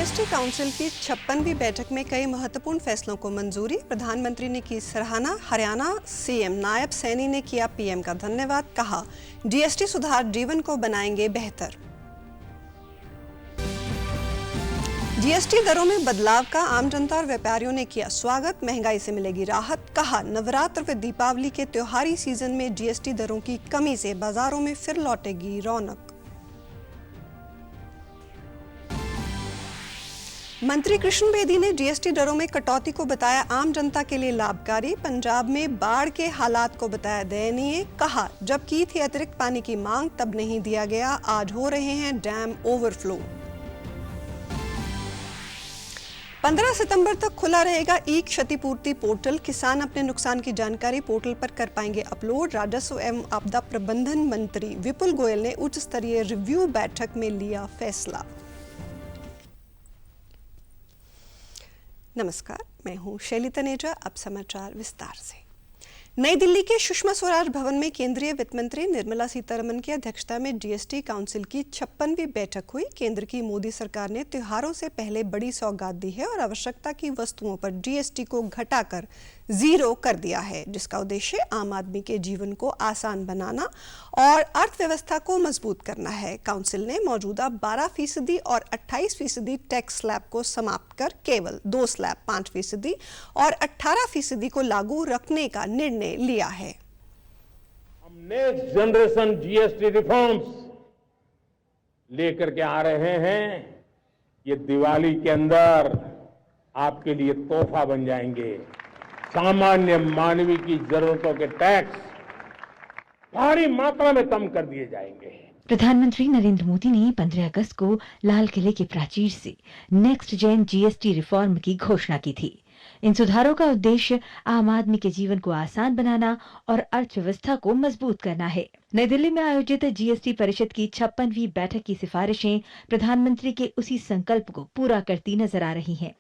GST council की 56वीं बैठक में कई महत्वपूर्ण फैसलों को मंजूरी। प्रधानमंत्री ने की सराहना। हरियाणा सीएम नायब सैनी ने किया पीएम का धन्यवाद। कहा, जीएसटी सुधार जीवन को बनाएंगे बेहतर। जीएसटी दरों में बदलाव का आम जनता और व्यापारियों ने किया स्वागत। महंगाई से मिलेगी राहत। कहा, नवरात्र व दीपावली के त्योहारी सीजन में जीएसटी दरों की कमी से बाजारों में फिर लौटेगी रौनक। मंत्री कृष्ण बेदी ने जीएसटी दरों में कटौती को बताया आम जनता के लिए लाभकारी। पंजाब में बाढ़ के हालात को बताया दयनीय। कहा, जब की थी अतिरिक्त पानी की मांग तब नहीं दिया गया, आज हो रहे हैं डैम ओवरफ्लो। 15 सितंबर तक खुला रहेगा ई क्षतिपूर्ति पोर्टल। किसान अपने नुकसान की जानकारी पोर्टल पर कर पाएंगे अपलोड। राजस्व एवं आपदा प्रबंधन मंत्री विपुल गोयल ने उच्च स्तरीय रिव्यू बैठक में लिया फैसला। नमस्कार, मैं हूं शैली तनेजा। अब समाचार विस्तार से। नई दिल्ली के सुषमा स्वराज भवन में केंद्रीय वित्त मंत्री निर्मला सीतारमण की अध्यक्षता में जीएसटी काउंसिल की 56वीं बैठक हुई। केंद्र की मोदी सरकार ने त्योहारों से पहले बड़ी सौगात दी है और आवश्यकता की वस्तुओं पर जीएसटी को घटाकर जीरो कर दिया है, जिसका उद्देश्य आम आदमी के जीवन को आसान बनाना और अर्थव्यवस्था को मजबूत करना है। काउंसिल ने मौजूदा 12% और 28% टैक्स स्लैब को समाप्त कर केवल 2 स्लैब 5% और 18% को लागू रखने का निर्णय लिया है। हम नेक्स्ट जनरेशन जीएसटी रिफॉर्म्स लेकर के आ रहे हैं। ये दिवाली के अंदर आपके लिए तोहफा बन जाएंगे। सामान्य मानवीय की जरूरतों के टैक्स भारी मात्रा में कम कर दिए जाएंगे। प्रधानमंत्री नरेंद्र मोदी ने 15 अगस्त को लाल किले के प्राचीर से नेक्स्ट जेन जीएसटी रिफॉर्म की घोषणा की थी। इन सुधारों का उद्देश्य आम आदमी के जीवन को आसान बनाना और अर्थव्यवस्था को मजबूत करना है। नई दिल्ली में आयोजित जीएसटी परिषद की 56वीं बैठक की सिफारिशें प्रधानमंत्री के उसी संकल्प को पूरा करती नजर आ रही हैं।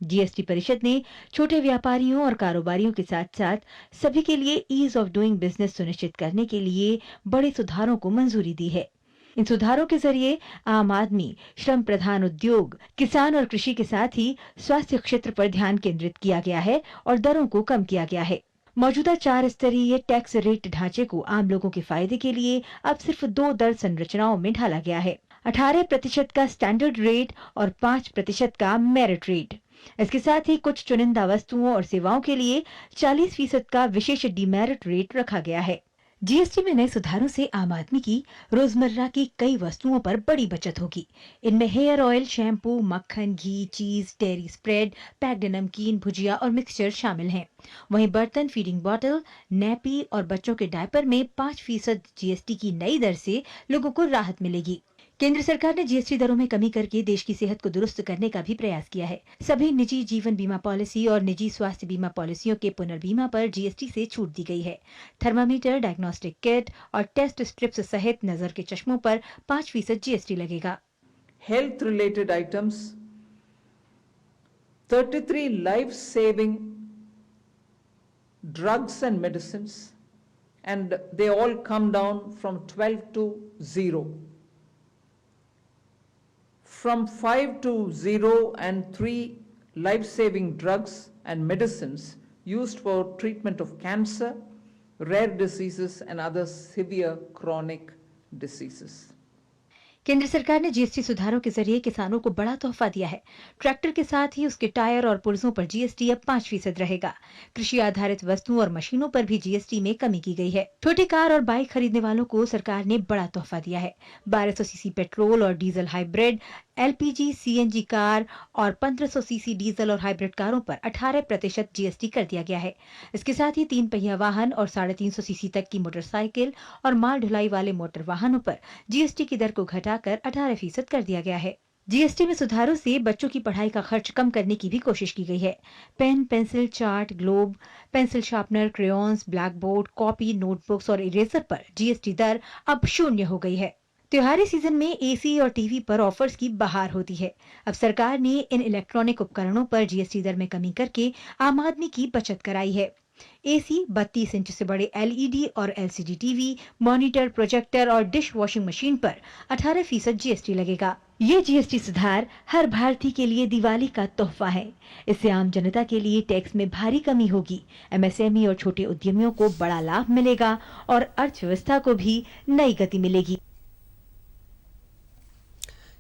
जीएसटी परिषद ने छोटे व्यापारियों और कारोबारियों के साथ साथ सभी के लिए ईज ऑफ डूइंग बिजनेस सुनिश्चित करने के लिए बड़े सुधारों को मंजूरी दी है। इन सुधारों के जरिए आम आदमी, श्रम प्रधान उद्योग, किसान और कृषि के साथ ही स्वास्थ्य क्षेत्र पर ध्यान केंद्रित किया गया है और दरों को कम किया गया है। मौजूदा 4 स्तरीय टैक्स रेट ढांचे को आम लोगों के फायदे के लिए अब सिर्फ 2 दर संरचनाओं में ढाला गया है, 18% का स्टैंडर्ड रेट और 5% का मेरिट रेट। इसके साथ ही कुछ चुनिंदा वस्तुओं और सेवाओं के लिए 40% का विशेष डीमेरिट रेट रखा गया है। जीएसटी में नए सुधारों से आम आदमी की रोजमर्रा की कई वस्तुओं पर बड़ी बचत होगी। इनमें हेयर ऑयल, शैम्पू, मक्खन, घी, चीज, डेयरी स्प्रेड, पैक्ड नमकीन, भुजिया और मिक्सचर शामिल हैं। वहीं बर्तन, फीडिंग बॉटल, नैपी और बच्चों के डायपर में 5% जीएसटी की नई दर से लोगों को राहत मिलेगी। केंद्र सरकार ने जीएसटी दरों में कमी करके देश की सेहत को दुरुस्त करने का भी प्रयास किया है। सभी निजी जीवन बीमा पॉलिसी और निजी स्वास्थ्य बीमा पॉलिसियों के पुनर्बीमा पर जीएसटी से छूट दी गई है। थर्मामीटर, डायग्नोस्टिक किट और टेस्ट स्ट्रिप्स सहित नजर के चश्मों पर 5% जीएसटी लगेगा। Health related items, 33 life saving drugs and medicine, and they all come down from 12 to 0. From 5 to 0 and 3 life-saving drugs and medicines used for treatment of cancer, rare diseases and other severe chronic diseases. केंद्र सरकार ने GST सुधारों के जरिए किसानों को बड़ा तोहफा दिया है। ट्रैक्टर के साथ ही उसके टायर और पुर्जों पर जीएसटी अब 5% रहेगा। कृषि आधारित वस्तुओं और मशीनों पर भी जीएसटी में कमी की गई है। छोटी कार और बाइक खरीदने वालों को सरकार ने बड़ा तोहफा दिया है। 1200 सीसी पेट्रोल और diesel hybrid, LPG, CNG car और 1500 सीसी डीजल और हाइब्रिड कारों पर 18% जीएसटी कर दिया गया है। इसके साथ ही 3 पहिया वाहन और 350 सीसी तक की मोटरसाइकिल और माल ढुलाई वाले मोटर वाहनों पर जीएसटी की दर को घटाकर 18% कर दिया गया है। जीएसटी में सुधारों से बच्चों की पढ़ाई का खर्च कम करने की भी कोशिश की गई है। Pen, pencil, chart, globe, pencil sharpener, crayons, black board, copy, notebooks और इरेजर पर जीएसटी दर अब 0 हो गई है। त्योहारी सीजन में एसी और टीवी पर ऑफर्स की बहार होती है। अब सरकार ने इन इलेक्ट्रॉनिक उपकरणों पर जीएसटी दर में कमी करके आम आदमी की बचत कराई है। एसी, 32 इंच से बड़े एलईडी और एलसीडी टीवी, मॉनिटर, प्रोजेक्टर और डिश वॉशिंग मशीन पर 18% जीएसटी लगेगा। ये जीएसटी सुधार हर भारतीय के लिए दिवाली का तोहफा है। इससे आम जनता के लिए टैक्स में भारी कमी होगी, एमएसएमई और छोटे उद्यमियों को बड़ा लाभ मिलेगा और अर्थव्यवस्था को भी नई गति मिलेगी।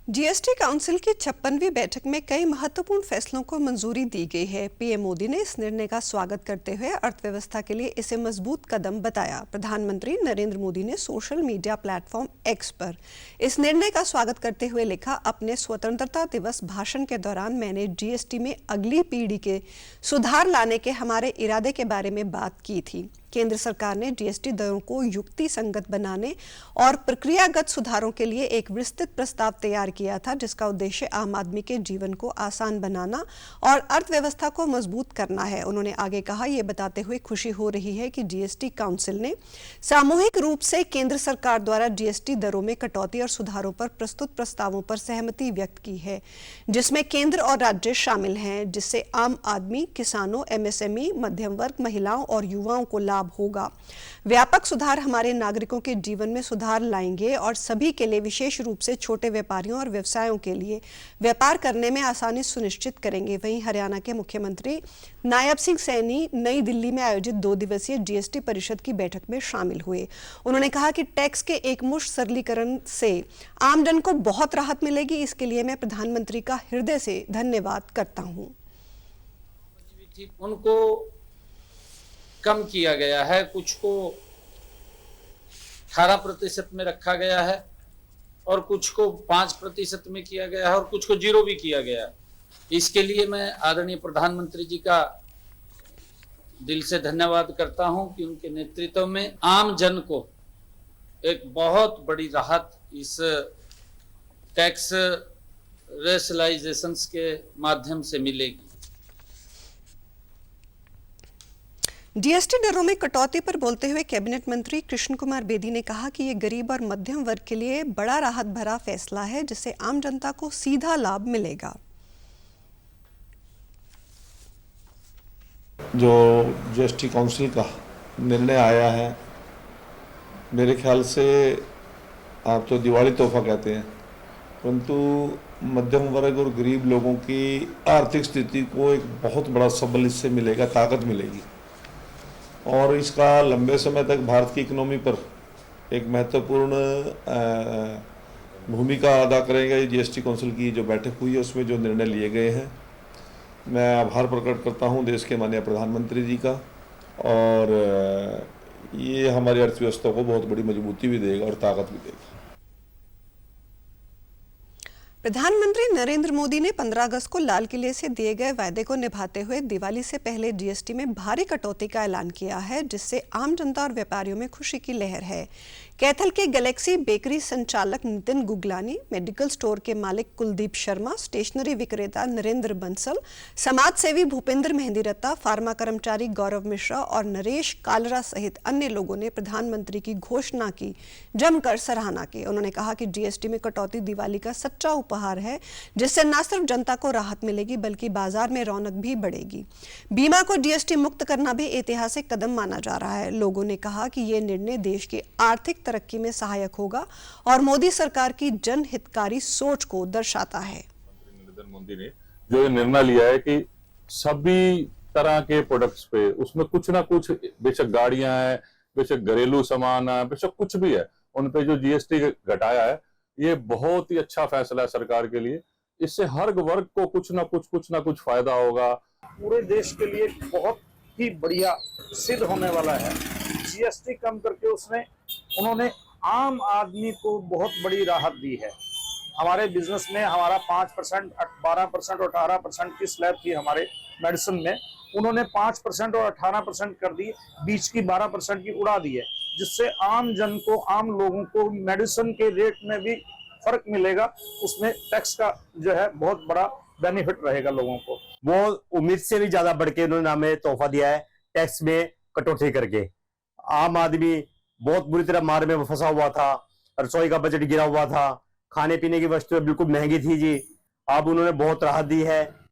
जीएसटी काउंसिल की 56वीं बैठक में कई महत्वपूर्ण फैसलों को मंजूरी दी गई है। पीएम मोदी ने इस निर्णय का स्वागत करते हुए अर्थव्यवस्था के लिए इसे मजबूत कदम बताया। प्रधानमंत्री नरेंद्र मोदी ने सोशल मीडिया प्लेटफॉर्म एक्स पर इस निर्णय का स्वागत करते हुए लिखा, अपने स्वतंत्रता दिवस भाषण के दौरान मैंने जीएसटी में अगली पीढ़ी के सुधार लाने के हमारे इरादे के बारे में बात की थी। केंद्र सरकार ने जीएसटी दरों को युक्ति संगत बनाने और प्रक्रियागत सुधारों के लिए एक विस्तृत प्रस्ताव तैयार किया था, जिसका उद्देश्य आम आदमी के जीवन को आसान बनाना और अर्थव्यवस्था को मजबूत करना है। उन्होंने आगे कहा, यह बताते हुए खुशी हो रही है कि जीएसटी काउंसिल ने सामूहिक रूप से केंद्र सरकार द्वारा जीएसटी दरों में कटौती और सुधारों पर प्रस्तुत प्रस्तावों पर सहमति व्यक्त की है, जिसमें केंद्र और राज्य शामिल हैं, जिससे आम आदमी, किसानों, एमएसएमई, मध्यम वर्ग, महिलाओं और युवाओं को लाभ होगा। व्यापक सुधार हमारे नागरिकों के जीवन में सुधार लाएंगे और सभी के लिए, विशेष रूप से छोटे व्यापारियों और व्यवसायों के लिए व्यापार करने में आसानी सुनिश्चित करेंगे। वहीं हरियाणा के मुख्यमंत्री नायब सिंह सैनी नई दिल्ली में आयोजित 2 दिवसीय जीएसटी परिषद की बैठक में शामिल हुए। उन्होंने कहा कि टैक्स के एकमुश्त सरलीकरण से आमजन को बहुत राहत मिलेगी। इसके लिए मैं प्रधानमंत्री का हृदय से धन्यवाद करता हूं। उनको कम किया गया है, कुछ को 18% में रखा गया है और कुछ को 5% में किया गया है और कुछ को 0 भी किया गया है। इसके लिए मैं आदरणीय प्रधानमंत्री जी का दिल से धन्यवाद करता हूं कि उनके नेतृत्व में आम जन को एक बहुत बड़ी राहत इस टैक्स रेशनलाइजेशंस के माध्यम से मिलेगी। जीएसटी दरों में कटौती पर बोलते हुए कैबिनेट मंत्री कृष्ण कुमार बेदी ने कहा कि ये गरीब और मध्यम वर्ग के लिए बड़ा राहत भरा फैसला है, जिससे आम जनता को सीधा लाभ मिलेगा। जो जीएसटी काउंसिल का निर्णय आया है, मेरे ख्याल से आप तो दिवाली तोहफा कहते हैं, परंतु मध्यम वर्ग और गरीब लोगों की आर्थिक स्थिति को एक बहुत बड़ा सबल इससे मिलेगा, ताकत मिलेगी और इसका लंबे समय तक भारत की इकोनॉमी पर एक महत्वपूर्ण भूमिका अदा करेगा। ये जीएसटी काउंसिल की जो बैठक हुई है उसमें जो निर्णय लिए गए हैं, मैं आभार प्रकट करता हूं देश के माननीय प्रधानमंत्री जी का, और ये हमारी अर्थव्यवस्था को बहुत बड़ी मजबूती भी देगा और ताकत भी देगा। प्रधानमंत्री नरेंद्र मोदी ने 15 अगस्त को लाल किले से दिए गए वायदे को निभाते हुए दिवाली से पहले जीएसटी में भारी कटौती का ऐलान किया है, जिससे आम जनता और व्यापारियों में खुशी की लहर है। कैथल के गैलेक्सी बेकरी संचालक नितिन गुगलानी, मेडिकल स्टोर के मालिक कुलदीप शर्मा, स्टेशनरी विक्रेता नरेंद्र बंसल, समाज सेवी भूपेंद्र मेहंदीरत्ता, फार्मा कर्मचारी गौरव मिश्रा और नरेश कालरा सहित अन्य लोगों ने प्रधानमंत्री की घोषणा की जमकर सराहना की। उन्होंने कहा कि जीएसटी में कटौती दिवाली का सच्चा उपहार है, जिससे न सिर्फ जनता को राहत मिलेगी बल्कि बाजार में रौनक भी बढ़ेगी। बीमा को जीएसटी मुक्त करना भी ऐतिहासिक कदम माना जा रहा है। लोगों ने कहा कि यह निर्णय देश की आर्थिक तरक्की में सहायक होगा और मोदी सरकार की जनहितकारी सोच को दर्शाता है। नरेंद्र मोदी ने जो ये निर्णय लिया है कि सभी तरह के प्रोडक्ट्स पे, उसमें कुछ ना कुछ, बेशक गाड़ियां हैं, बेशक घरेलू सामान है, बेशक कुछ भी है, उन पे जो जीएसटी घटाया है, ये बहुत ही अच्छा फैसला है सरकार के लिए। इससे हर वर्ग को कुछ ना कुछ फायदा होगा। पूरे देश के लिए बहुत ही बढ़िया सिद्ध होने वाला है। जीएसटी कम करके उन्होंने आम आदमी को बहुत बड़ी राहत दी है। हमारे बिजनेस में हमारा 5%, 12% और 18% की स्लैब थी हमारे मेडिसिन में, उन्होंने 5% और 18% कर दी, बीच की 12% की उड़ा दी है, जिससे आम जन को, आम लोगों को मेडिसिन के रेट में भी फर्क मिलेगा। उसमें टैक्स का जो है बहुत बड़ा बेनिफिट रहेगा लोगों को। वो उम्मीद से भी ज्यादा बढ़ के उन्होंने हमें तोहफा दिया है टैक्स में कटौती करके। आम आदमी बहुत बुरी तरह मार में फंसा हुआ था, रसोई का बजट गिरा हुआ था, खाने पीने की वस्तुएं बिल्कुल महंगी थी जी, अब उन्होंने बहुत राहत दी है।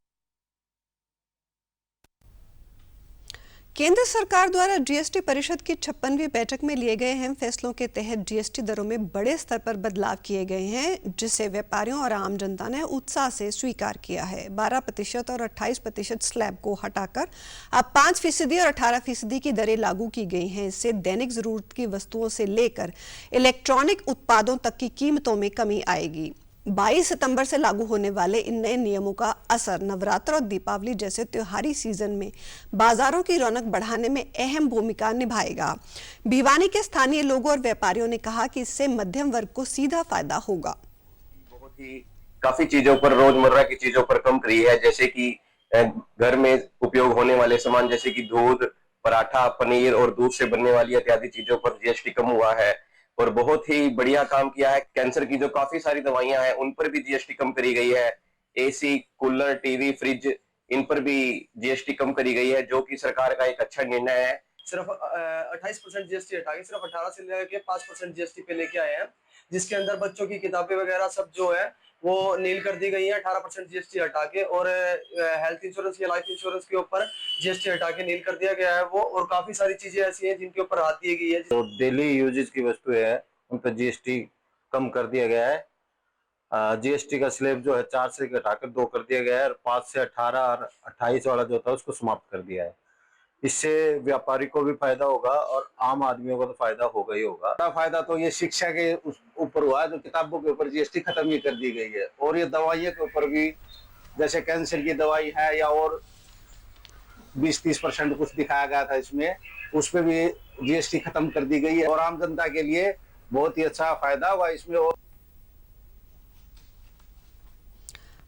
केंद्र सरकार द्वारा जीएसटी परिषद की 56वीं बैठक में लिए गए अहम फैसलों के तहत जीएसटी दरों में बड़े स्तर पर बदलाव किए गए हैं, जिसे व्यापारियों और आम जनता ने उत्साह से स्वीकार किया है। 12% और 28% स्लैब को हटाकर अब 5% और 18% की दरें लागू की गई हैं। इससे दैनिक जरूरत की वस्तुओं से लेकर इलेक्ट्रॉनिक उत्पादों तक की कीमतों में कमी आएगी। 22 सितंबर से लागू होने वाले इन नए नियमों का असर नवरात्र और दीपावली जैसे त्योहारी सीजन में बाजारों की रौनक बढ़ाने में अहम भूमिका निभाएगा। भिवानी के स्थानीय लोगों और व्यापारियों ने कहा कि इससे मध्यम वर्ग को सीधा फायदा होगा। बहुत ही काफी चीजों पर, रोजमर्रा की चीजों पर कम करी है, जैसे कि घर में उपयोग होने वाले सामान जैसे कि दूध, पराठा, पनीर और दूध से बनने वाली इत्यादि चीजों पर जीएसटी कम हुआ है। और बहुत ही बढ़िया काम किया है। कैंसर की जो काफी सारी दवाइयां हैं उन पर भी जीएसटी कम करी गई है। एसी, कूलर, टीवी, फ्रिज, इन पर भी जीएसटी कम करी गई है, जो कि सरकार का एक अच्छा निर्णय है। सिर्फ 28% जीएसटी हटा के सिर्फ 18 से लेकर 5% जीएसटी पे लेके आए हैं, जिसके अंदर बच्चों की किताबें वगैरह सब जो है वो नील कर दी गई है 18% जीएसटी हटा के, और हेल्थ इंश्योरेंस या लाइफ इंश्योरेंस के ऊपर जीएसटी हटा के नील कर दिया गया है वो। और काफी सारी चीजें ऐसी हैं जिनके ऊपर हाथ दी गई है। जो डेली यूजेज की वस्तुएं है उन पर जीएसटी कम कर दिया गया है। जीएसटी का स्लैब जो है 4 से घटाकर 2 कर दिया गया है, और 5 से 18 और 28 वाला जो था उसको समाप्त कर दिया है। इससे व्यापारी को भी फायदा होगा और आम आदमियों को तो फायदा होगा ही होगा। बड़ा फायदा तो ये शिक्षा के ऊपर हुआ है, जो किताबों के ऊपर जीएसटी खत्म ही कर दी गई है। और ये दवाइयों के ऊपर भी, जैसे कैंसर की दवाई है या और 20-30% कुछ दिखाया गया था इसमें, उस पर भी जीएसटी खत्म कर दी गई है। और आम जनता के लिए बहुत ही अच्छा फायदा हुआ इसमें। और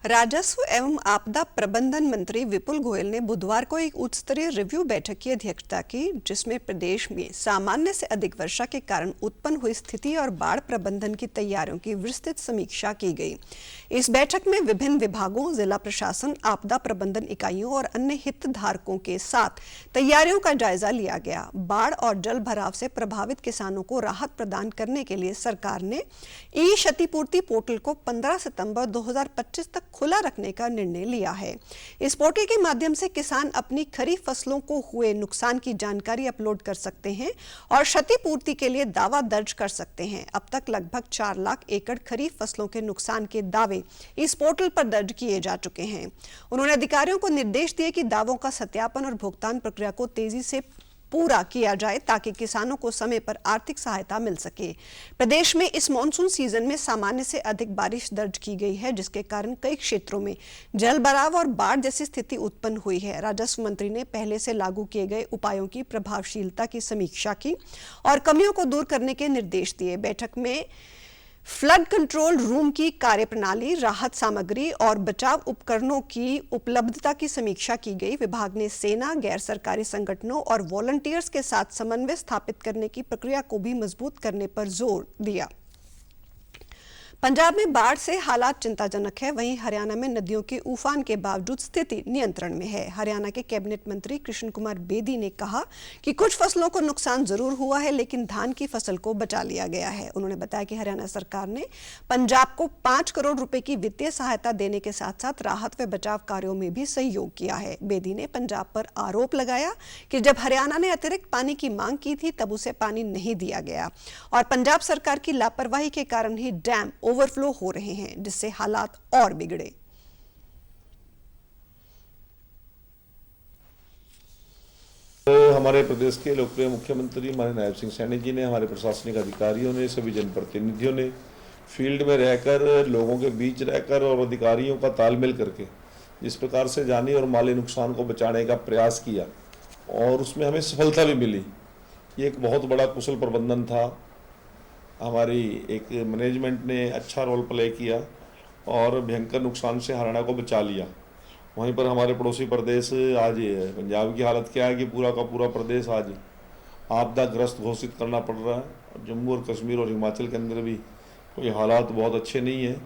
राजस्व एवं आपदा प्रबंधन मंत्री विपुल गोयल ने बुधवार को एक उच्च स्तरीय रिव्यू बैठक की अध्यक्षता की, जिसमें प्रदेश में सामान्य से अधिक वर्षा के कारण उत्पन्न हुई स्थिति और बाढ़ प्रबंधन की तैयारियों की विस्तृत समीक्षा की गई। इस बैठक में विभिन्न विभागों, जिला प्रशासन, आपदा प्रबंधन इकाइयों और अन्य हितधारकों के साथ तैयारियों का जायजा लिया गया। बाढ़ और जल भराव से प्रभावित किसानों को राहत प्रदान करने के लिए सरकार ने ई क्षतिपूर्ति पोर्टल को 15 सितंबर 2025 तक खुला रखने का निर्णय लिया है। इस पोर्टल के माध्यम से किसान अपनी खरीफ फसलों को हुए नुकसान की जानकारी अपलोड कर सकते हैं और क्षतिपूर्ति के लिए दावा दर्ज कर सकते हैं। अब तक लगभग 4 लाख एकड़ खरीफ फसलों के नुकसान के दावे इस पोर्टल पर दर्ज किए जा चुके हैं। उन्होंने अधिकारियों को निर्देश दिए कि दावों का सत्यापन और भुगतान प्रक्रिया को तेजी से पूरा किया जाए ताकि किसानों को समय पर आर्थिक सहायता मिल सके। प्रदेश में इस मॉनसून सीजन में सामान्य से अधिक बारिश दर्ज की गई है, जिसके कारण कई क्षेत्रों में जल भराव और बाढ़ जैसी स्थिति उत्पन्न हुई है। राजस्व मंत्री ने पहले से लागू किए गए उपायों की प्रभावशीलता की समीक्षा की और कमियों को दूर करने के निर्देश दिए। बैठक में फ्लड कंट्रोल रूम की कार्यप्रणाली, राहत सामग्री और बचाव उपकरणों की उपलब्धता की समीक्षा की गई। विभाग ने सेना, गैर सरकारी संगठनों और वॉलंटियर्स के साथ समन्वय स्थापित करने की प्रक्रिया को भी मजबूत करने पर जोर दिया। पंजाब में बाढ़ से हालात चिंताजनक है, वहीं हरियाणा में नदियों के उफान के बावजूद स्थिति नियंत्रण में है। हरियाणा के कैबिनेट मंत्री कृष्ण कुमार बेदी ने कहा कि कुछ फसलों को नुकसान जरूर हुआ है, लेकिन धान की फसल को बचा लिया गया है। उन्होंने बताया कि हरियाणा सरकार ने पंजाब को 5 करोड़ रुपए की वित्तीय सहायता देने के साथ साथ राहत व बचाव कार्यों में भी सहयोग किया है। बेदी ने पंजाब पर आरोप लगाया कि जब हरियाणा ने अतिरिक्त पानी की मांग की थी तब उसे पानी नहीं दिया गया और पंजाब सरकार की लापरवाही के कारण ही डैम ओवरफ्लो हो रहे हैं, जिससे हालात और बिगड़े। हमारे प्रदेश के लोकप्रिय मुख्यमंत्री हमारे नायब सिंह सैनी जी ने, हमारे प्रशासनिक अधिकारियों ने, सभी जनप्रतिनिधियों ने फील्ड में रहकर, लोगों के बीच रहकर और अधिकारियों का तालमेल करके जिस प्रकार से जानी और माली नुकसान को बचाने का प्रयास किया और उसमें हमें सफलता भी मिली। ये एक बहुत बड़ा कुशल प्रबंधन था। हमारी एक मैनेजमेंट ने अच्छा रोल प्ले किया और भयंकर नुकसान से हरियाणा को बचा लिया। वहीं पर हमारे पड़ोसी प्रदेश, आज पंजाब की हालत क्या है कि पूरा का पूरा प्रदेश आज आपदाग्रस्त घोषित करना पड़ रहा है। जम्मू और कश्मीर और हिमाचल के अंदर भी कोई हालात बहुत अच्छे नहीं हैं,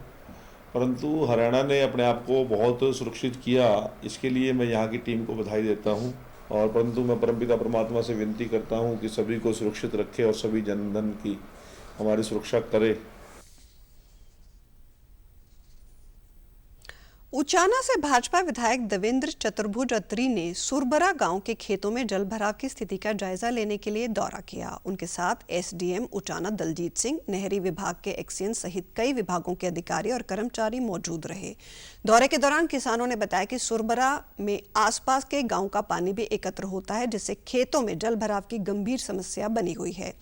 परंतु हरियाणा ने अपने आप को बहुत सुरक्षित किया। इसके लिए मैं यहाँ की टीम को बधाई देता हूँ और परंतु मैं परमपिता परमात्मा से विनती करता हूँ कि सभी को सुरक्षित रखे और सभी जनधन की हमारी सुरक्षा करे। उचाना से भाजपा विधायक देवेंद्र चतुर्भुज अत्री ने सुरबरा गांव के खेतों में जल भराव की स्थिति का जायजा लेने के लिए दौरा किया। उनके साथ एसडीएम उचाना दलजीत सिंह, नहरी विभाग के एक्सीएन सहित कई विभागों के अधिकारी और कर्मचारी मौजूद रहे। दौरे के दौरान किसानों ने बताया कि सुरबरा में आसपास के गांव का पानी भी एकत्र होता है, जिससे खेतों में जल भराव की गंभीर समस्या बनी हुई है।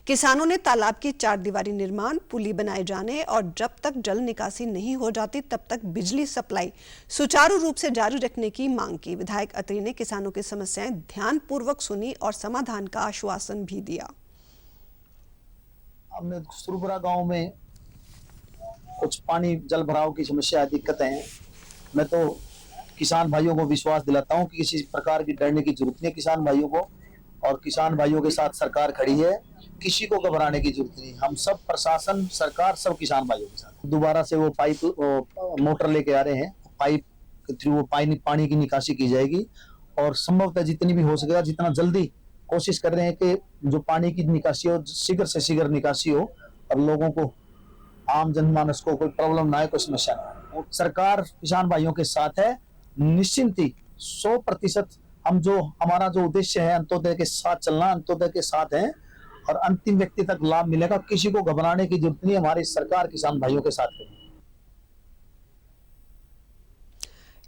किसानों ने तालाब की 4 दीवारी निर्माण, पुली बनाए जाने और जब तक जल निकासी नहीं हो जाती तब तक बिजली सप्लाई सुचारू रूप से जारी रखने की मांग की। विधायक अत्री ने किसानों की समस्याएं ध्यानपूर्वक सुनी और समाधान का आश्वासन भी दिया। हमने सुरबरा गांव में कुछ पानी जल भराव की समस्या दिक्कतें हैं। मैं तो किसान भाइयों को विश्वास दिलाता हूं कि किसी प्रकार की डरने की जरूरत नहीं है किसान भाइयों को, और किसान भाइयों के साथ सरकार खड़ी है, किसी को घबराने की जरूरत नहीं। हम सब, प्रशासन, सरकार, सब किसान भाइयों के साथ। दोबारा से वो पाइप मोटर लेके आ रहे हैं, पाइप के थ्रू वो पानी की निकासी की जाएगी और संभवतः जितनी भी हो सकेगा जितना जल्दी कोशिश कर रहे हैं कि जो पानी की निकासी हो शीघ्र से शीघ्र निकासी हो और लोगों को, आम जनमानस को कोई प्रॉब्लम ना आए, कोई समस्या ना आए। सरकार किसान भाइयों के साथ है, निश्चिंत ही 100% हम जो हमारा जो उद्देश्य है अंत्योदय के साथ चलना, अंत्योदय के साथ है और अंतिम व्यक्ति तक लाभ मिलेगा। किसी को घबराने की जरूरत नहीं, हमारी सरकार किसान भाइयों के साथ है।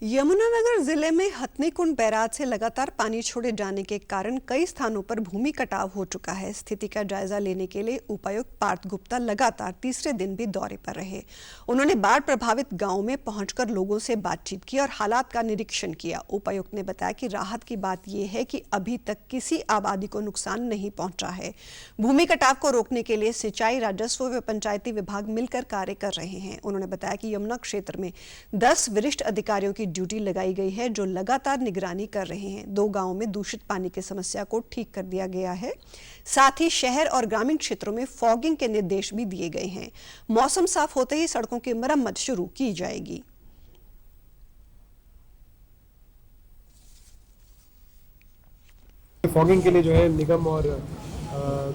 यमुनानगर जिले में हथनीकुंड बैराज से लगातार पानी छोड़े जाने के कारण कई स्थानों पर भूमि कटाव हो चुका है। स्थिति का जायजा लेने के लिए उपायुक्त पार्थ गुप्ता लगातार तीसरे दिन भी दौरे पर रहे। उन्होंने बाढ़ प्रभावित गांवों में पहुंचकर लोगों से बातचीत की और हालात का निरीक्षण किया। उपायुक्त ने बताया कि राहत की बात यह है कि अभी तक किसी आबादी को नुकसान नहीं पहुंचा है। भूमि कटाव को रोकने के लिए सिंचाई, राजस्व व पंचायती विभाग मिलकर कार्य कर रहे हैं। उन्होंने बताया कि यमुना क्षेत्र में 10 वरिष्ठ अधिकारियों की ड्यूटी लगाई गई है जो लगातार निगरानी कर रहे हैं। 2 गांवों में दूषित पानी की समस्या को ठीक कर दिया गया है। साथ ही शहर और ग्रामीण क्षेत्रों में फॉगिंग के निर्देश भी दिए गए हैं। मौसम साफ होते ही सड़कों की मरम्मत शुरू की जाएगी। फॉगिंग के लिए जो है निगम और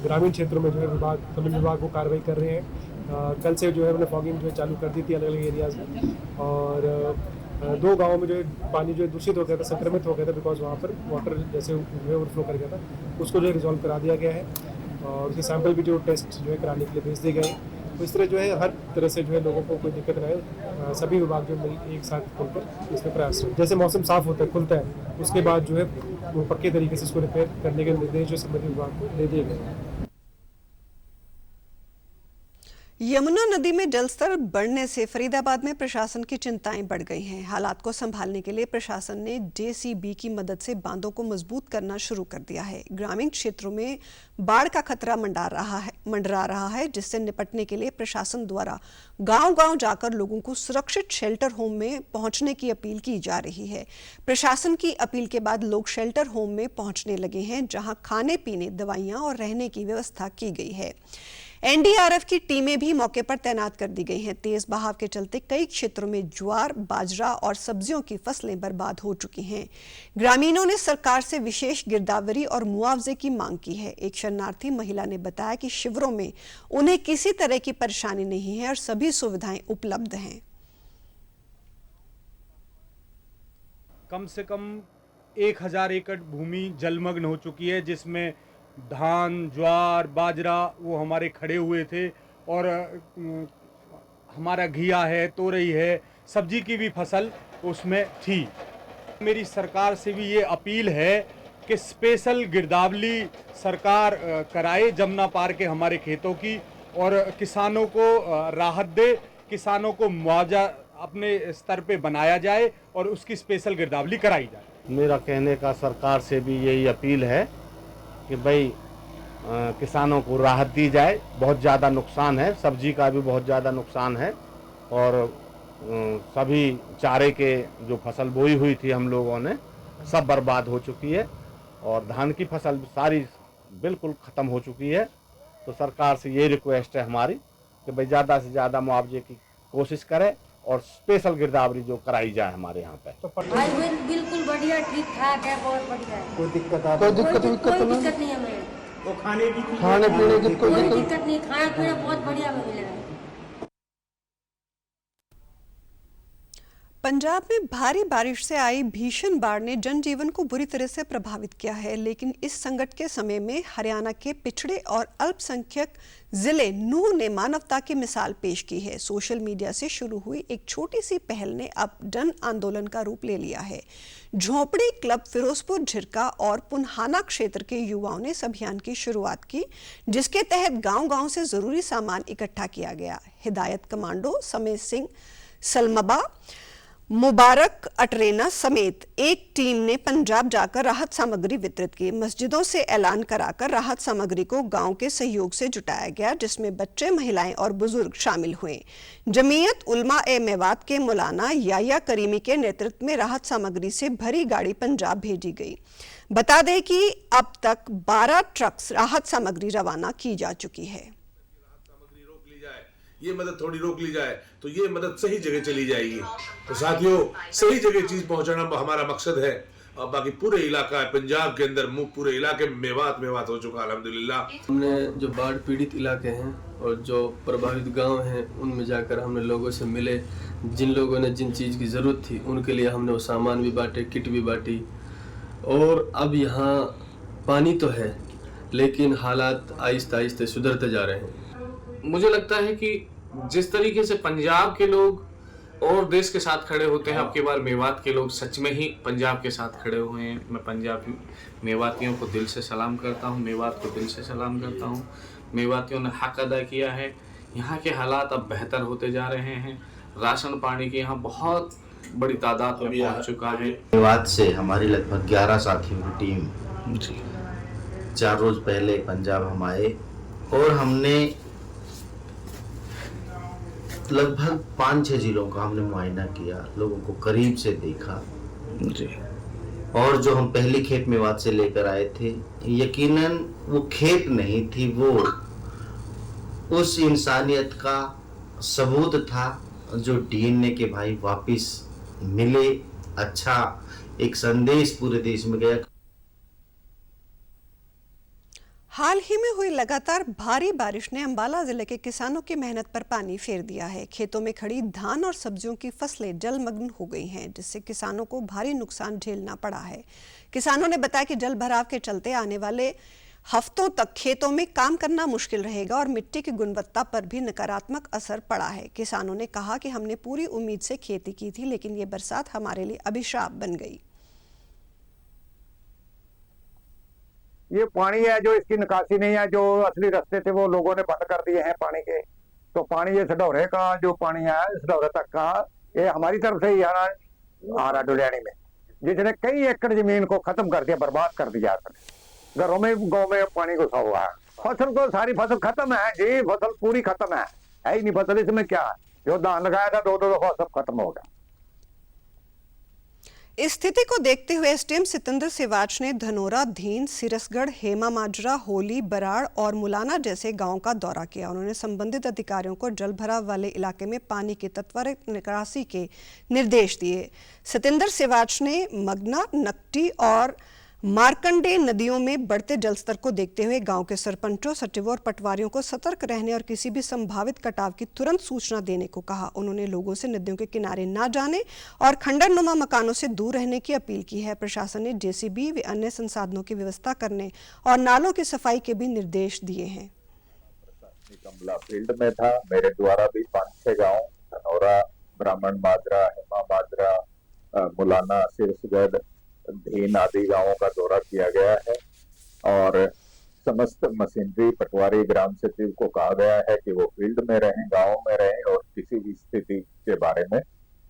ग्रामीण क्षेत्रों में जो है सभी विभाग को कार्रवाई कर रहे हैं। कल से जो है हमने फॉगिंग जो है चालू कर दी थी अलग अलग एरियाज में, और 2 गांवों में जो है पानी जो है दूषित हो गया था, संक्रमित हो गया था, बिकॉज वहाँ पर वाटर जैसे जो है ओवरफ्लो कर गया था, उसको जो है रिजॉल्व करा दिया गया है और उसके सैंपल भी जो टेस्ट जो है कराने के लिए भेज दिए गए हैं। तो इस तरह जो है हर तरह से जो है लोगों को कोई दिक्कत ना आए, सभी विभाग जो है एक साथ खुलकर इसमें प्रयास करें। जैसे मौसम साफ होता है, खुलता है, उसके बाद जो है वो पक्के तरीके से इसको रिपेयर करने के निर्देश जो संबंधित विभाग को दे दिए गए हैं। यमुना नदी में जलस्तर बढ़ने से फरीदाबाद में प्रशासन की चिंताएं बढ़ गई हैं। हालात को संभालने के लिए प्रशासन ने जेसीबी की मदद से बांधों को मजबूत करना शुरू कर दिया है। ग्रामीण क्षेत्रों में बाढ़ का खतरा मंडरा रहा है, जिससे निपटने के लिए प्रशासन द्वारा गांव-गांव जाकर लोगों को सुरक्षित शेल्टर होम में पहुंचने की अपील की जा रही है। प्रशासन की अपील के बाद लोग शेल्टर होम में पहुंचने लगे हैं, जहां खाने पीने, दवाइयां और रहने की व्यवस्था की गई है। एनडीआरएफ की टीमें भी मौके पर तैनात कर दी गई हैं। तेज बहाव के चलते कई क्षेत्रों में ज्वार, बाजरा और सब्जियों की फसलें बर्बाद हो चुकी हैं। ग्रामीणों ने सरकार से विशेष गिरदावरी और मुआवजे की मांग की है। एक शरणार्थी महिला ने बताया कि शिविरों में उन्हें किसी तरह की परेशानी नहीं है और सभी सुविधाएं उपलब्ध हैं। कम से कम 1000 एकड़ भूमि जलमग्न हो चुकी है, जिसमें धान, ज्वार, बाजरा वो हमारे खड़े हुए थे और हमारा घिया है, तोरई है, सब्जी की भी फसल उसमें थी। मेरी सरकार से भी ये अपील है कि स्पेशल गिरदावरी सरकार कराए जमुना पार के हमारे खेतों की और किसानों को राहत दे, किसानों को मुआवजा अपने स्तर पे बनाया जाए और उसकी स्पेशल गिरदावरी कराई जाए। मेरा कहने का सरकार से भी यही अपील है कि भाई किसानों को राहत दी जाए। बहुत ज़्यादा नुकसान है, सब्जी का भी बहुत ज़्यादा नुकसान है और सभी चारे के जो फसल बोई हुई थी हम लोगों ने सब बर्बाद हो चुकी है और धान की फसल सारी बिल्कुल ख़त्म हो चुकी है। तो सरकार से ये रिक्वेस्ट है हमारी कि भाई ज़्यादा से ज़्यादा मुआवजे की कोशिश करें और स्पेशल गिरदावरी जो कराई जाए हमारे यहाँ पे। बिल्कुल बढ़िया, ठीक ठाक है, बहुत बढ़िया है। कोई दिक्कत नहीं है हमें। वो खाने पीने की कोई दिक्कत नहीं, खाना पीना बहुत बढ़िया मिलेगा। पंजाब में भारी बारिश से आई भीषण बाढ़ ने जनजीवन को बुरी तरह से प्रभावित किया है, लेकिन इस संकट के समय में हरियाणा के पिछड़े और अल्पसंख्यक जिले नूह ने मानवता की मिसाल पेश की है। सोशल मीडिया से शुरू हुई एक छोटी सी पहल ने अब जन आंदोलन का रूप ले लिया है। झोपड़ी क्लब फिरोजपुर झिरका और पुन्हाना क्षेत्र के युवाओं ने इस अभियान की शुरुआत की, जिसके तहत गांव-गांव से जरूरी सामान इकट्ठा किया गया। हिदायत कमांडो समेत सिंह सलमबा, मुबारक अटरेना समेत एक टीम ने पंजाब जाकर राहत सामग्री वितरित की। मस्जिदों से ऐलान कराकर राहत सामग्री को गांव के सहयोग से जुटाया गया, जिसमें बच्चे, महिलाएं और बुजुर्ग शामिल हुए। जमीयत उलमा ए मेवात के मौलाना याया करीमी के नेतृत्व में राहत सामग्री से भरी गाड़ी पंजाब भेजी गई। बता दें कि अब तक 12 ट्रक्स राहत सामग्री रवाना की जा चुकी है। ये मदद थोड़ी रोक ली जाए तो ये मदद सही जगह चली जाएगी। तो साथियों, सही जगह चीज पहुंचाना हमारा मकसद है। और बाकी पूरे इलाका है पंजाब के अंदर, पूरे इलाके में मेवात हो चुका अल्हम्दुलिल्लाह। हमने जो बाढ़ पीड़ित इलाके हैं और जो प्रभावित गांव हैं उनमें जाकर हमने लोगों से मिले। जिन लोगों ने जिन चीज़ की ज़रूरत थी उनके लिए हमने वो सामान भी बांटे, किट भी बांटी। और अब यहाँ पानी तो है लेकिन हालात आहिस्ते आहिस्ते सुधरते जा रहे हैं। मुझे लगता है कि जिस तरीके से पंजाब के लोग और देश के साथ खड़े होते हैं, अब की बार मेवात के लोग सच में ही पंजाब के साथ खड़े हुए हैं। मैं पंजाबी मेवातियों को दिल से सलाम करता हूं, मेवात को दिल से सलाम करता हूं। मेवातियों ने हक अदा किया है। यहाँ के हालात अब बेहतर होते जा रहे हैं। राशन पानी की यहाँ बहुत बड़ी तादाद में पहुँच चुका है। मेवात से हमारी लगभग 11 साथियों की टीम 4 रोज पहले पंजाब हम आए और हमने लगभग 5-6 जिलों का हमने मुआयना किया, लोगों को करीब से देखा जी। और जो हम पहली खेप मेवात से लेकर आए थे, यकीनन वो खेप नहीं थी, वो उस इंसानियत का सबूत था जो डीएनए के भाई वापिस मिले। अच्छा एक संदेश पूरे देश में गया। हाल ही में हुई लगातार भारी बारिश ने अंबाला जिले के किसानों की मेहनत पर पानी फेर दिया है। खेतों में खड़ी धान और सब्जियों की फसलें जलमग्न हो गई हैं, जिससे किसानों को भारी नुकसान झेलना पड़ा है। किसानों ने बताया कि जल भराव के चलते आने वाले हफ्तों तक खेतों में काम करना मुश्किल रहेगा और मिट्टी की गुणवत्ता पर भी नकारात्मक असर पड़ा है। किसानों ने कहा कि हमने पूरी उम्मीद से खेती की थी, लेकिन ये बरसात हमारे लिए अभिशाप बन गई। ये पानी है जो इसकी निकासी नहीं है, जो असली रास्ते थे वो लोगों ने बंद कर दिए हैं पानी के। तो पानी ये सडौरे का जो पानी है, सडौरे तक का, ये हमारी तरफ से ही आ रहा डुलियानी में, जिसने कई एकड़ जमीन को खत्म कर दिया, बर्बाद कर दिया। घरों में गाँव में पानी घुसा हुआ है। फसल को सारी फसल खत्म है जी, फसल पूरी खत्म है ही नहीं फसल। इसमें क्या है, जो धान लगाया था 2 दफा सब खत्म हो गया। इस स्थिति को देखते हुए एसडीएम सितंदर सिवाच ने धनोरा, धीन, सिरसगढ़, हेमा माजरा, होली, बराड़ और मुलाना जैसे गांवों का दौरा किया। उन्होंने संबंधित अधिकारियों को जल भराव वाले इलाके में पानी की त्वरित निकासी के निर्देश दिए। सितंदर सिवाच ने मगना, नकटी और मार्कंडे नदियों में बढ़ते जलस्तर को देखते हुए गांव के सरपंचों, सचिवों और पटवारियों को सतर्क रहने और किसी भी संभावित कटाव की तुरंत सूचना देने को कहा। उन्होंने लोगों से नदियों के किनारे ना जाने और खंडरनुमा मकानों से दूर रहने की अपील की है। प्रशासन ने जेसीबी व अन्य संसाधनों की व्यवस्था करने और नालों की सफाई के भी निर्देश दिए हैं। कमला फील्ड में था, मेरे द्वारा भी 5-6 गाँव धनौरा, ब्राह्मण माजरा, हेमा माजरा, मुलाना, सिरसगढ़, धीन आदि गांवों का दौरा किया गया है और समस्त मशीनरी, पटवारी, ग्राम सचिव को कहा गया है कि वो फील्ड में रहें, गांव में रहें और किसी भी स्थिति के बारे में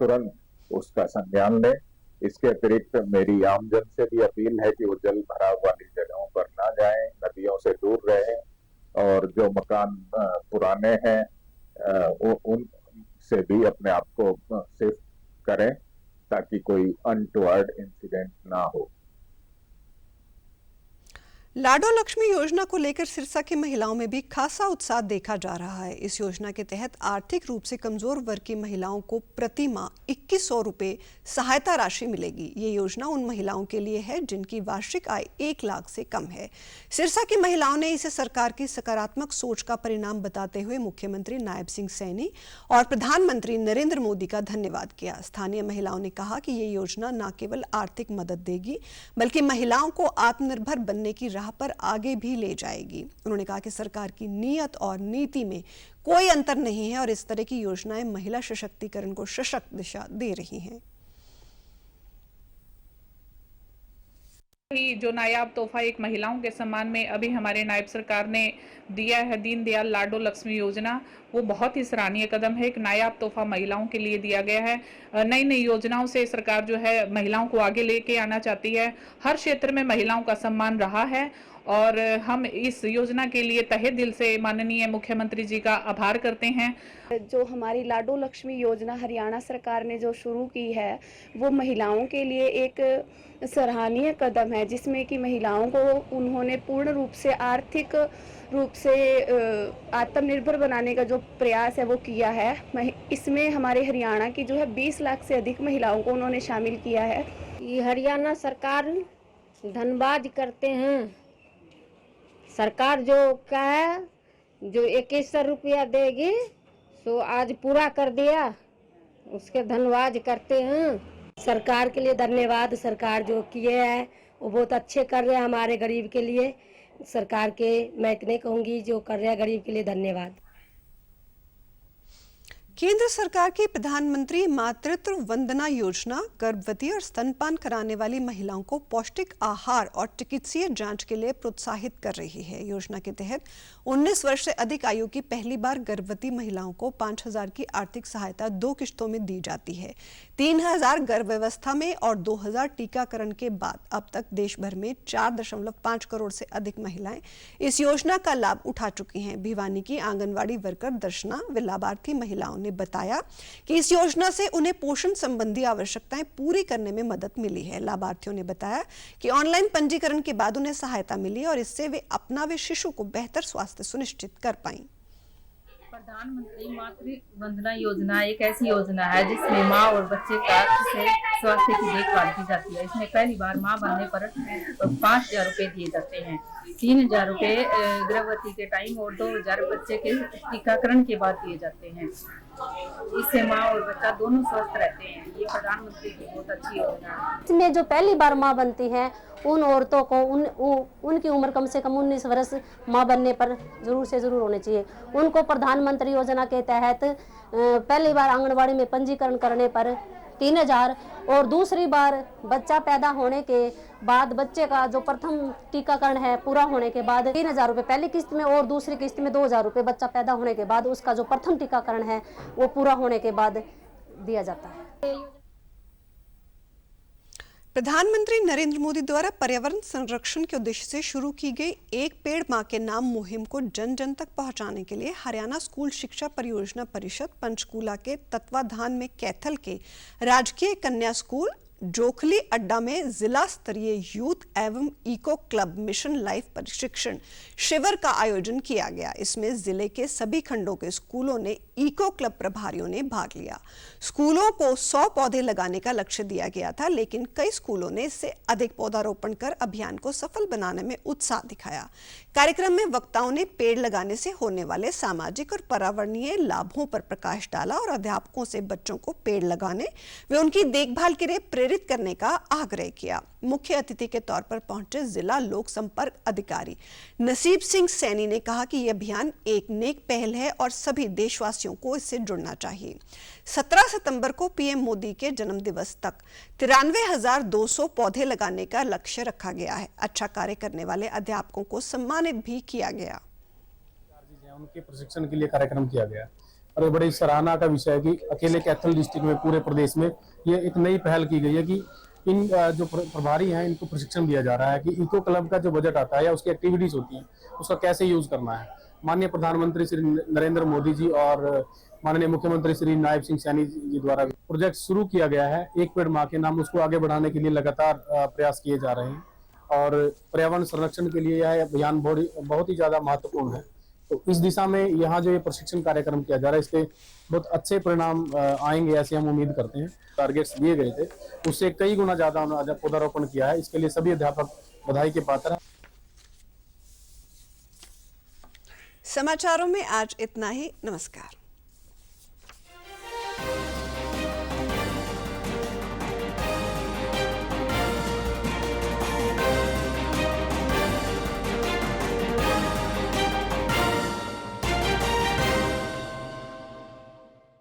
तुरंत उसका संज्ञान लें। इसके अतिरिक्त मेरी आमजन से भी अपील है कि वो जल भराव वाली जगहों पर ना जाएं, नदियों से दूर रहें और जो मकान पुराने हैं उन से भी अपने आप को सेफ करें ताकि कोई अनटुवर्ड इंसिडेंट ना हो। लाडो लक्ष्मी योजना को लेकर सिरसा की महिलाओं में भी खासा उत्साह देखा जा रहा है। इस योजना के तहत आर्थिक रूप से कमजोर वर्ग की महिलाओं को प्रति माह 2100 रुपये सहायता राशि मिलेगी। ये योजना उन महिलाओं के लिए है जिनकी वार्षिक आय 1 लाख से कम है। सिरसा की महिलाओं ने इसे सरकार की सकारात्मक सोच का परिणाम बताते हुए मुख्यमंत्री नायब सिंह सैनी और प्रधानमंत्री नरेंद्र मोदी का धन्यवाद किया। स्थानीय महिलाओं ने कहा कि ये योजना न केवल आर्थिक मदद देगी बल्कि महिलाओं को आत्मनिर्भर बनने की राह पर आगे भी ले जाएगी। उन्होंने कहा कि सरकार की नीयत और नीति में कोई अंतर नहीं है और इस तरह की योजनाएं महिला सशक्तिकरण को सशक्त दिशा दे रही हैं। जो नायाब तोहफा एक महिलाओं के सम्मान में अभी हमारे नायब सरकार ने दिया है, दीनदयाल लाडो लक्ष्मी योजना, वो बहुत ही सराहनीय कदम है। एक नायाब तोहफा महिलाओं के लिए दिया गया है। नई नई योजनाओं से सरकार जो है महिलाओं को आगे लेके आना चाहती है। हर क्षेत्र में महिलाओं का सम्मान रहा है और हम इस योजना के लिए तहे दिल से माननीय मुख्यमंत्री जी का आभार करते हैं। जो हमारी लाडो लक्ष्मी योजना हरियाणा सरकार ने जो शुरू की है वो महिलाओं के लिए एक सराहनीय कदम है, जिसमें कि महिलाओं को उन्होंने पूर्ण रूप से आर्थिक रूप से आत्मनिर्भर बनाने का जो प्रयास है वो किया है। इसमें हमारे हरियाणा की जो है 20 लाख से अधिक महिलाओं को उन्होंने शामिल किया है। ये हरियाणा सरकार धन्यवाद करते हैं। सरकार जो क्या है जो 2100 रुपया देगी सो आज पूरा कर दिया, उसके धन्यवाद करते हैं। सरकार के लिए धन्यवाद। सरकार जो किए हैं वो बहुत अच्छे कर रहे हैं हमारे गरीब के लिए। सरकार के मैं नहीं कहूँगी, जो कर रहे हैं गरीब के लिए धन्यवाद। केंद्र सरकार की प्रधानमंत्री मातृत्व वंदना योजना गर्भवती और स्तनपान कराने वाली महिलाओं को पौष्टिक आहार और चिकित्सीय जांच के लिए प्रोत्साहित कर रही है। योजना के तहत 19 वर्ष से अधिक आयु की पहली बार गर्भवती महिलाओं को 5000 की आर्थिक सहायता 2 किश्तों में दी जाती है। 3000 गर्भावस्था में और 2000 टीकाकरण के बाद अब तक देश भर में 4.5 करोड़ से अधिक महिलाएं इस योजना का लाभ उठा चुकी हैं। भिवानी की आंगनवाड़ी वर्कर दर्शना व लाभार्थी महिलाओं ने बताया कि इस योजना से उन्हें पोषण संबंधी आवश्यकताएं पूरी करने में मदद मिली है। लाभार्थियों ने बताया कि ऑनलाइन पंजीकरण के बाद उन्हें सहायता मिली और इससे वे अपना व शिशु को बेहतर स्वास्थ्य सुनिश्चित कर पाईं। प्रधानमंत्री मातृ वंदना योजना एक ऐसी योजना है जिसमें माँ और बच्चे का से स्वास्थ्य की देखभाल की जाती है। इसमें पहली बार माँ बनने पर 5000 रुपए दिए जाते हैं, 3000 रुपए गर्भवती के टाइम और 2000 बच्चे के टीकाकरण के बाद दिए जाते हैं। इससे माँ और बच्चा दोनों स्वस्थ रहते हैं। ये प्रधानमंत्री की बहुत अच्छी योजना है। इसमें जो पहली बार माँ बनती हैं उन औरतों को उनकी उम्र कम से कम 19 वर्ष माँ बनने पर जरूर से जरूर होनी चाहिए। उनको प्रधानमंत्री योजना के तहत पहली बार आंगनवाड़ी में पंजीकरण करने पर 3000 और दूसरी बार बच्चा पैदा होने के बाद बच्चे का जो प्रथम टीकाकरण है पूरा होने के बाद 3000 रुपये पहली किस्त में और दूसरी किस्त में 2000 रुपये बच्चा पैदा होने के बाद उसका जो प्रथम टीकाकरण है वो पूरा होने के बाद दिया जाता है। प्रधानमंत्री नरेंद्र मोदी द्वारा पर्यावरण संरक्षण के उद्देश्य से शुरू की गई एक पेड़ मां के नाम मुहिम को जन जन तक पहुंचाने के लिए हरियाणा स्कूल शिक्षा परियोजना परिषद पंचकूला के तत्वाधान में कैथल के राजकीय कन्या स्कूल जोखली अड्डा में जिला स्तरीय यूथ एवं इको क्लब मिशन लाइफ प्रशिक्षण शिविर का आयोजन किया गया। इसमें जिले के सभी खंडों के स्कूलों ने इको क्लब प्रभारियों ने भाग लिया। स्कूलों को 100 पौधे लगाने का लक्ष्य दिया गया था, लेकिन कई स्कूलों ने इससे अधिक पौधारोपण कर अभियान को सफल बनाने में उत्साह दिखाया। कार्यक्रम में वक्ताओं ने पेड़ लगाने से होने वाले सामाजिक और पर्यावरणीय लाभों पर प्रकाश डाला और अध्यापकों से बच्चों को पेड़ लगाने व उनकी देखभाल के लिए प्रेरित करने का आग्रह किया। मुख्य अतिथि के तौर पर पहुंचे जिला लोक संपर्क अधिकारी नसीब सिंह सैनी ने कहा कि यह अभियान एक नेक पहल है और सभी देशवासियों को इससे जुड़ना चाहिए। 17 सितंबर को पीएम मोदी के जन्म दिवस तक 93,200 पौधे लगाने का लक्ष्य रखा गया है। अच्छा कार्य करने वाले अध्यापकों को सम्मानित भी किया गया। उनके प्रशिक्षण के लिए कार्यक्रम किया गया और बड़ी सराहना का विषय है कि अकेले कैथल डिस्ट्रिक्ट में पूरे प्रदेश में ये एक नई पहल की गई है कि इन जो प्रभारी हैं इनको प्रशिक्षण दिया जा रहा है कि इको क्लब का जो बजट आता है या उसकी एक्टिविटीज होती हैं उसका कैसे यूज करना है। माननीय प्रधानमंत्री श्री नरेंद्र मोदी जी और माननीय मुख्यमंत्री श्री नायब सिंह सैनी जी द्वारा प्रोजेक्ट शुरू किया गया है एक पेड़ मां के नाम, उसको आगे बढ़ाने के लिए लगातार प्रयास किए जा रहे हैं और पर्यावरण संरक्षण के लिए यह अभियान बहुत ही ज़्यादा महत्वपूर्ण है। तो इस दिशा में यहाँ जो ये प्रशिक्षण कार्यक्रम किया जा रहा है, इसके बहुत अच्छे परिणाम आएंगे ऐसे हम उम्मीद करते हैं। टारगेट्स दिए गए थे उससे कई गुना ज़्यादा उन्होंने पौधारोपण किया है। इसके लिए सभी अध्यापक बधाई के पात्र हैं। समाचारों में आज इतना ही। नमस्कार।